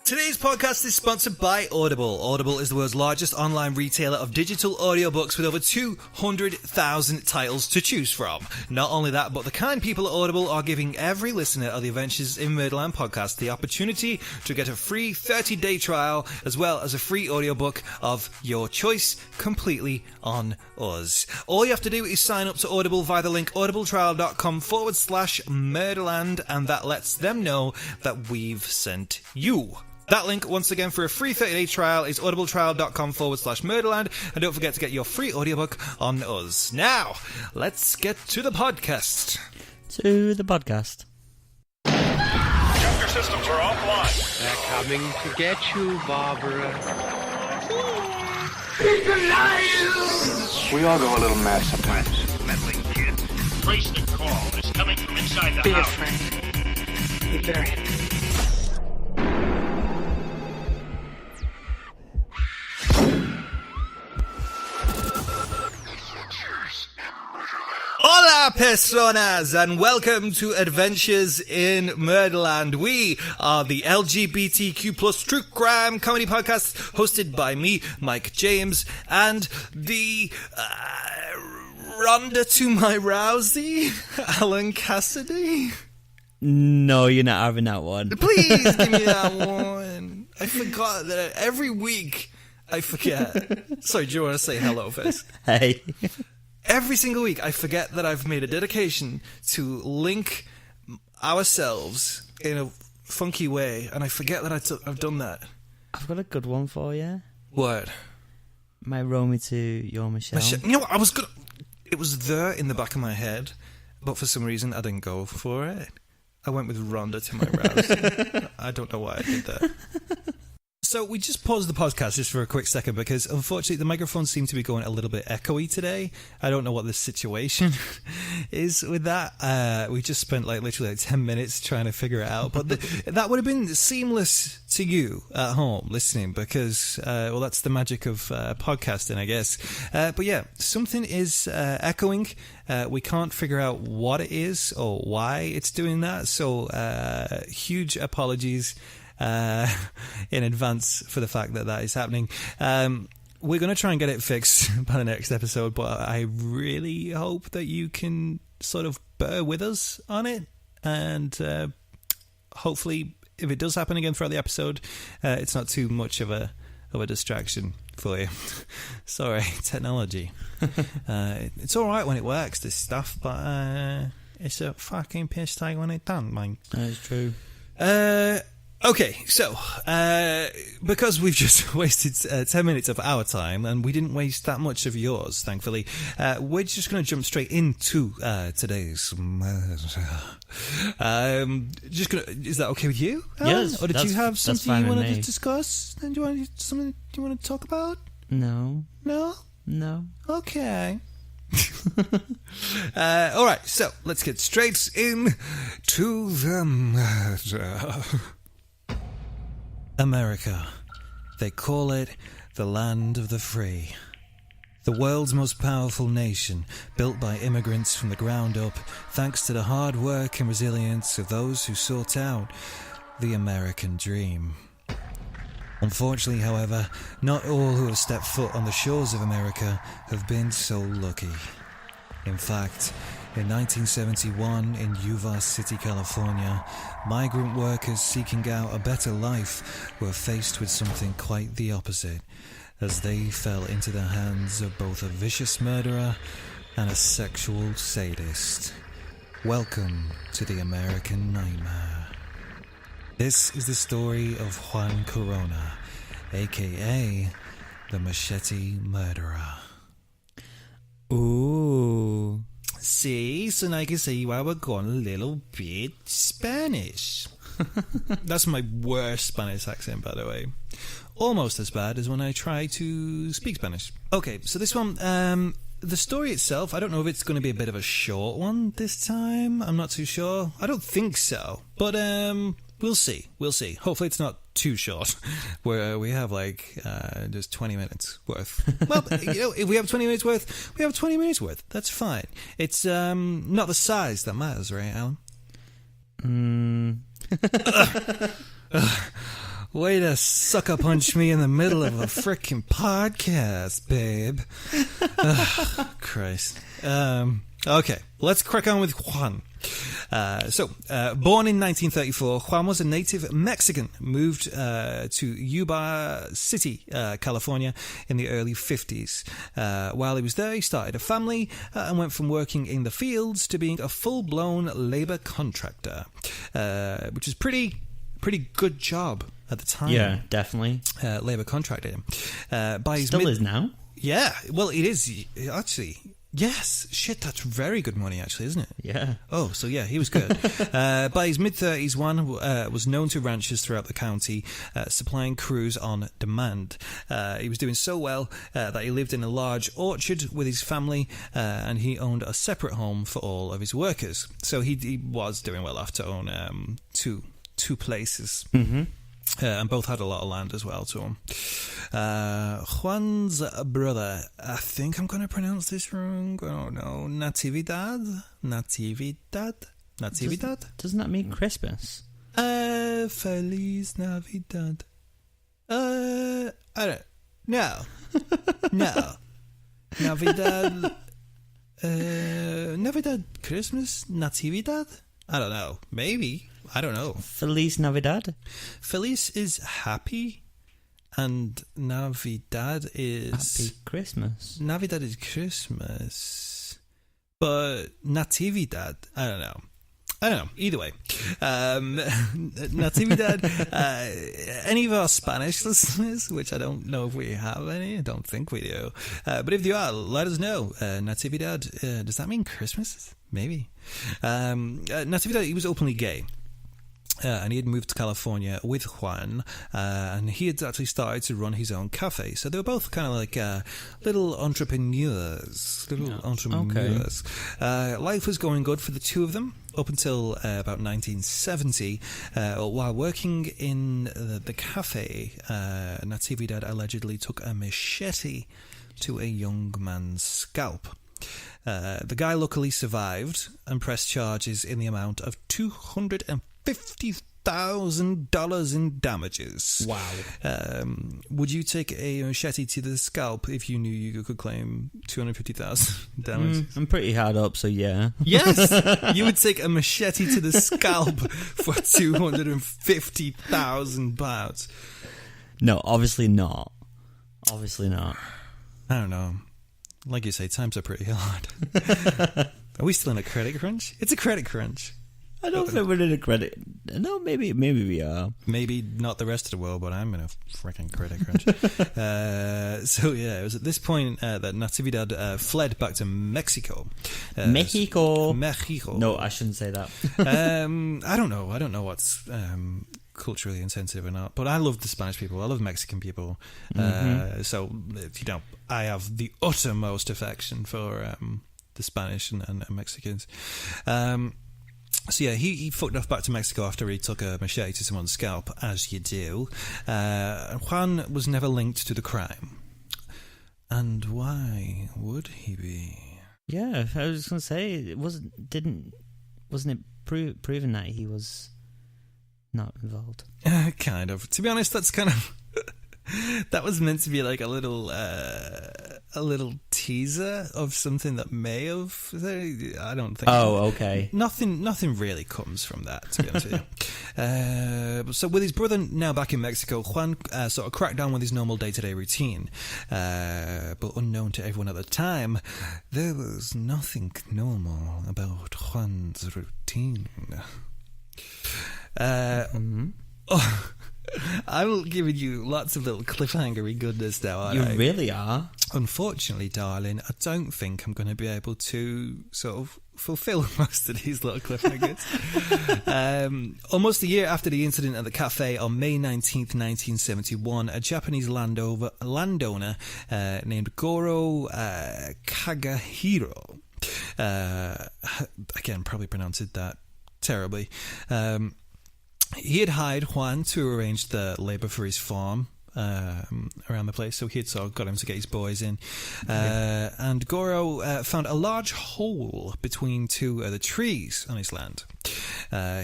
Today's podcast is sponsored by Audible. Audible is the world's largest online retailer of digital audiobooks with over 200,000 titles to choose from. Not only that, but the kind people at Audible are giving every listener of the Adventures in Murderland podcast the opportunity to get a free 30-day trial as well as a free audiobook of your choice completely on us. All you have to do is sign up to Audible via the link audibletrial.com/Murderland, and that lets them know that we've sent you. That link, once again, for a free 30-day trial is audibletrial.com/Murderland, and don't forget to get your free audiobook on us. Now, let's get to the podcast. Jumper systems are offline. They're coming to get you, Barbara. He's alive! We all go a little mad sometimes. Meddling kid. Trace the call. It's coming from inside the Be house. afraid. Be very afraid. Hola, personas, and welcome to Adventures in Murderland. We are the LGBTQ plus true crime comedy podcast hosted by me, Mike James, and the Rhonda to my Rousey, Alan Cassidy. No, you're not having that one. Please give me that one. I forgot that every week I forget. Sorry, do you want to say hello first? Hey. Every single week, I forget that I've made a dedication to link ourselves in a funky way, and I forget that I've done that. I've got a good one for you. What? My Romy to your Michelle. You know what? It was there in the back of my head, but for some reason I didn't go for it. I went with Rhonda to my Rouse. I don't know why I did that. So we just paused the podcast just for a quick second because unfortunately the microphones seem to be going a little bit echoey today. I don't know what the situation is with that. We just spent literally 10 minutes trying to figure it out. But that would have been seamless to you at home listening because, well, that's the magic of podcasting, I guess. But yeah, something is echoing. We can't figure out what it is or why it's doing that. So huge apologies in advance for the fact that is happening. We're going to try and get it fixed by the next episode, but I really hope that you can sort of bear with us on it, and hopefully if it does happen again throughout the episode, it's not too much of a distraction for you. Sorry, technology. It's alright when it works, this stuff, but it's a fucking piss take when it don't, mate. That's true. Okay, so, because we've just wasted 10 minutes of our time, and we didn't waste that much of yours, thankfully, we're just going to jump straight into today's murder. Is that okay with you, Alan? Yes. Or did you have something you wanted to me. discuss? And do you want something you want to talk about? No. No? No. Okay. Alright, so let's get straight into the murder. America. They call it the land of the free. The world's most powerful nation, built by immigrants from the ground up, thanks to the hard work and resilience of those who sought out the American dream. Unfortunately, however, not all who have stepped foot on the shores of America have been so lucky. In fact, in 1971, in Yuva City, California, migrant workers seeking out a better life were faced with something quite the opposite, as they fell into the hands of both a vicious murderer and a sexual sadist. Welcome to the American Nightmare. This is the story of Juan Corona, aka the Machete Murderer. Ooh. See, so now I can say I was going a little bit Spanish. That's my worst Spanish accent, by the way. Almost as bad as when I try to speak Spanish. Okay, so this one, the story itself, I don't know if it's going to be a bit of a short one this time. I'm not too sure. I don't think so. But, we'll see. We'll see. Hopefully it's not too short, where we have just 20 minutes worth. Well, if we have 20 minutes worth, we have 20 minutes worth. That's fine. It's not the size that matters, right, Alan? Way to sucker punch me in the middle of a freaking podcast, babe. Ugh, Christ. Okay, let's crack on with Juan. Born in 1934, Juan was a native Mexican, moved to Yuba City, California in the early 50s. While he was there, he started a family and went from working in the fields to being a full-blown labor contractor, which is pretty good job at the time. Yeah, definitely. Labor contractor. Still is now. Yeah, well, it is, actually. Yes, shit, that's very good money, actually, isn't it? Yeah. Oh, so yeah, he was good. By his mid-30s, Juan was known to ranchers throughout the county, supplying crews on demand. He was doing so well that he lived in a large orchard with his family, and he owned a separate home for all of his workers. So he was doing well enough to own two places. Mm-hmm. And both had a lot of land as well to him. Juan's brother, I think I'm going to pronounce this wrong. I don't know. Natividad? Doesn't that mean Christmas? Feliz Navidad. I don't. No. Navidad. Navidad, Christmas, Natividad? I don't know. Maybe. I don't know. Feliz Navidad? Feliz is happy, and Navidad is... Happy Christmas. Navidad is Christmas. But Natividad, I don't know. Either way. Natividad, any of our Spanish listeners, which I don't know if we have any, I don't think we do. But if you are, let us know. Natividad, does that mean Christmas? Maybe. Natividad, he was openly gay. And he had moved to California with Juan, and he had actually started to run his own cafe. So they were both kind of like little entrepreneurs. Okay. Life was going good for the two of them up until about 1970. While working in the cafe, Natividad allegedly took a machete to a young man's scalp. The guy luckily survived and pressed charges in the amount of $250,000 in damages. Wow. Would you take a machete to the scalp if you knew you could claim $250,000 damages? I'm pretty hard up, so yeah. Yes! You would take a machete to the scalp for £250,000. No, obviously not. Obviously not. I don't know. Like you say, times are pretty hard. Are we still in a credit crunch? It's a credit crunch. I don't think we're in a credit... No, maybe we are. Maybe not the rest of the world, but I'm in a freaking credit crunch. So yeah, it was at this point that Natividad fled back to Mexico. Mexico. No, I shouldn't say that. I don't know what's culturally insensitive or not, but I love the Spanish people. I love Mexican people. So, I have the uttermost affection for the Spanish and Mexicans. So yeah, he fucked off back to Mexico after he took a machete to someone's scalp, as you do. Juan was never linked to the crime. And why would he be? Yeah, I was going to say, wasn't it proven that he was not involved? Kind of. To be honest, that's kind of... that was meant to be like a little teaser of something that may have... I don't think... Oh, okay. Nothing really comes from that, to be honest with you. So with his brother now back in Mexico, Juan sort of cracked down with his normal day-to-day routine. But unknown to everyone at the time, there was nothing normal about Juan's routine. I'm giving you lots of little cliffhangery goodness now, aren't I? You really are. Unfortunately, darling, I don't think I'm going to be able to sort of fulfill most of these little cliffhangers. Almost a year after the incident at the cafe on May 19th, 1971, a Japanese landowner named Goro Kagahiro, again, probably pronounced that terribly, he had hired Juan to arrange the labour for his farm around the place, so he had sort of got him to get his boys in. And Goro found a large hole between two of the trees on his land.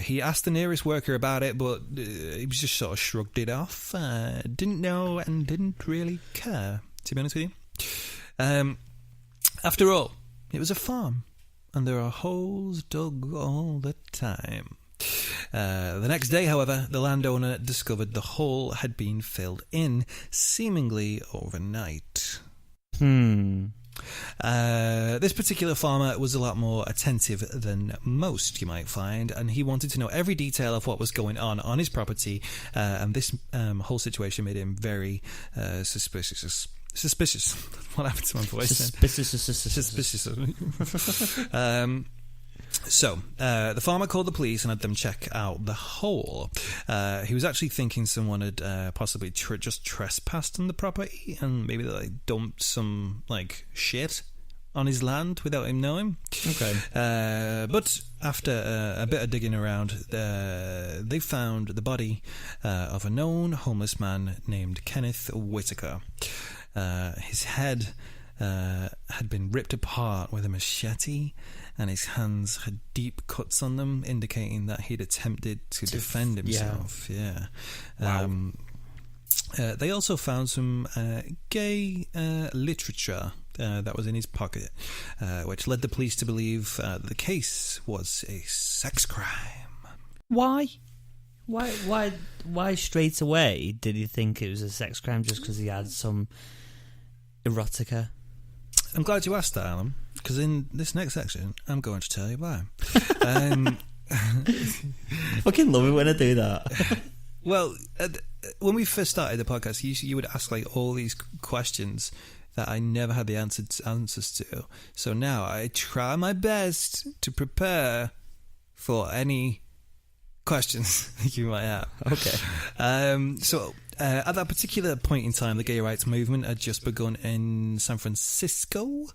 He asked the nearest worker about it, but he just sort of shrugged it off. Didn't know and didn't really care, to be honest with you. After all, it was a farm, and there are holes dug all the time. The next day, however, the landowner discovered the hole had been filled in, seemingly overnight. This particular farmer was a lot more attentive than most, you might find, and he wanted to know every detail of what was going on his property, and this whole situation made him very suspicious. What happened to my voice? Suspicious. So, the farmer called the police and had them check out the hole. He was actually thinking someone had possibly just trespassed on the property, and maybe they dumped some shit on his land without him knowing. Okay. But after a bit of digging around, they found the body of a known homeless man named Kenneth Whitaker. His head had been ripped apart with a machete, and his hands had deep cuts on them, indicating that he'd attempted to defend himself. Yeah. Wow. They also found some gay literature that was in his pocket, which led the police to believe the case was a sex crime. Why? Why straight away did he think it was a sex crime just because he had some erotica? I'm glad you asked that, Alan, because in this next section, I'm going to tell you why. Fucking love it when I do that. Well, when we first started the podcast, you would ask all these questions that I never had the answers to. So now I try my best to prepare for any questions you might have. Okay. So at that particular point in time, the gay rights movement had just begun in San Francisco.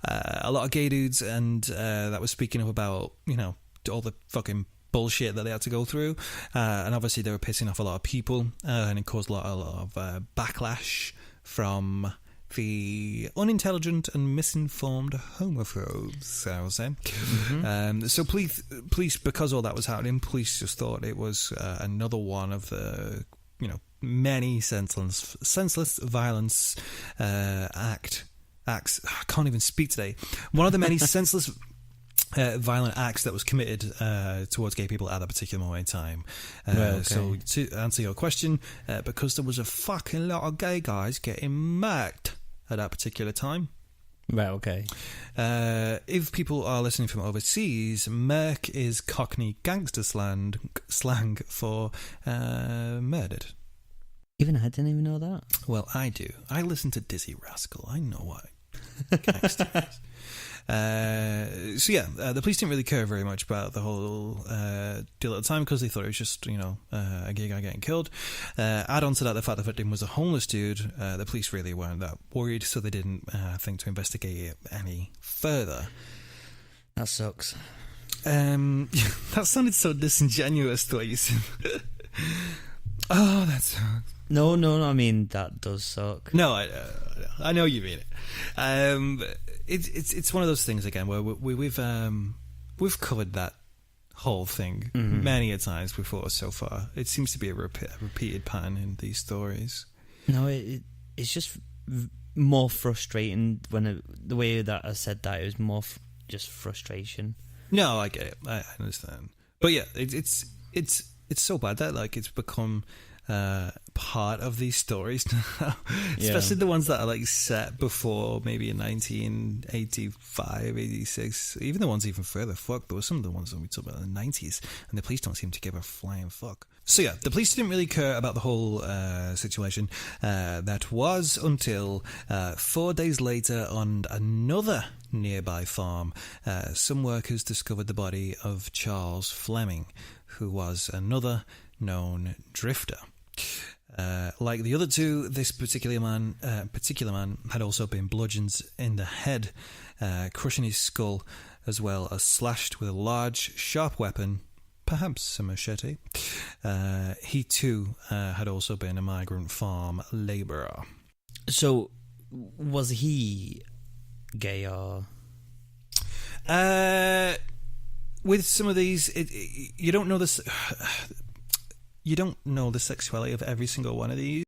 A lot of gay dudes and that was speaking up about, all the fucking bullshit that they had to go through. And obviously they were pissing off a lot of people, and it caused a lot of backlash from the unintelligent and misinformed homophobes, I would say. Mm-hmm. So police, because all that was happening, police just thought it was another one of the, many senseless violence acts. I can't even speak today. One of the many senseless violent acts that was committed towards gay people at that particular moment in time. Okay. So to answer your question, because there was a fucking lot of gay guys getting murked at that particular time. Right, okay. If people are listening from overseas, murk is Cockney gangster slang for murdered. Even I didn't even know that. Well, I do. I listen to Dizzy Rascal. I know what gangster is. So yeah, the police didn't really care very much about the whole deal at the time because they thought it was just a gay guy getting killed. Add on to that the fact the victim was a homeless dude. The police really weren't that worried, so they didn't think to investigate it any further. That sucks. That sounded so disingenuous the way you said. Oh, that sucks. No, I mean that does suck. No, I know you mean it. It's one of those things again where we've covered that whole thing many a times before so far. It seems to be a repeated pattern in these stories. No, it's just more frustrating when the way that I said that, it was more just frustration. No, I get it. I understand. But yeah, it's so bad that it's become part of these stories now, especially the ones that are set before maybe in 1985, 86, even the ones even further. Fuck, there were some of the ones that we talked about in the 90s, and the police don't seem to give a flying fuck. So yeah, the police didn't really care about the whole situation. That was until 4 days later on another nearby farm, some workers discovered the body of Charles Fleming, who was another known drifter. Like the other two, this particular man had also been bludgeoned in the head, crushing his skull, as well as slashed with a large, sharp weapon perhaps a machete. He too had also been a migrant farm labourer. So, was he gay or? With some of these, you don't know this. You don't know the sexuality of every single one of these.